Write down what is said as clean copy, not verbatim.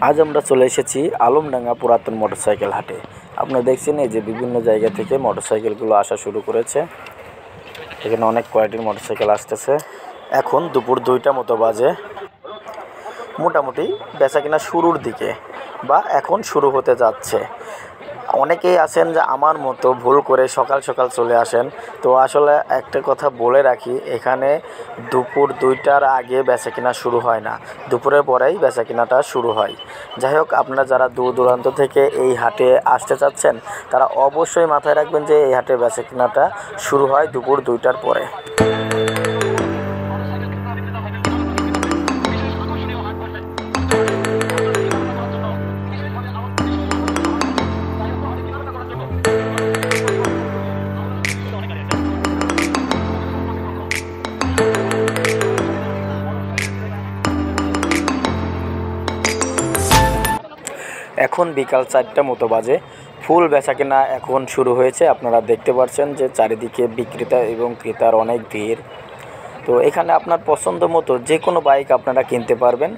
আজ আমরা চলে এসেছি আলমডাঙ্গা পুরাতন মোটরসাইকেল হাটে। আপনারা দেখছেন এই যে বিভিন্ন জায়গা থেকে মোটরসাইকেলগুলো আসা শুরু করেছে। এখানে অনেক কোয়ালিটির মোটরসাইকেল আসতেছে। এখন দুপুর 2টা মতো বাজে। মোটামুটি বেচাকেনা শুরুর দিকে বা এখন শুরু হতে যাচ্ছে। অনেকেই আছেন যে আমার মতো ভুল করে সকাল সকাল চলে আসেন। তো আসলে একটা কথা বলে রাখি, এখানে দুপুর 2টার আগে বেচাকেনা শুরু হয় না, দুপুরের পরেই বেচাকেনাটা শুরু হয়। যাই হোক, আপনারা যারা দূর দূরান্ত থেকে এই হাটে আসতে চাচ্ছেন তারা অবশ্যই মাথায় রাখবেন যে এই হাটে বেচাকেনাটা শুরু হয় দুপুর 2টার পরে। এখন বিকাল 4টা মতো বাজে। ফুল বেচাকেনা এখন শুরু হয়েছে। আপনারা দেখতে পাচ্ছেন যে চারিদিকে বিক্রেতা এবং ক্রেতার অনেক ভিড়। তো এখানে আপনার পছন্দ মতো যে কোনো বাইক আপনারা কিনতে পারবেন।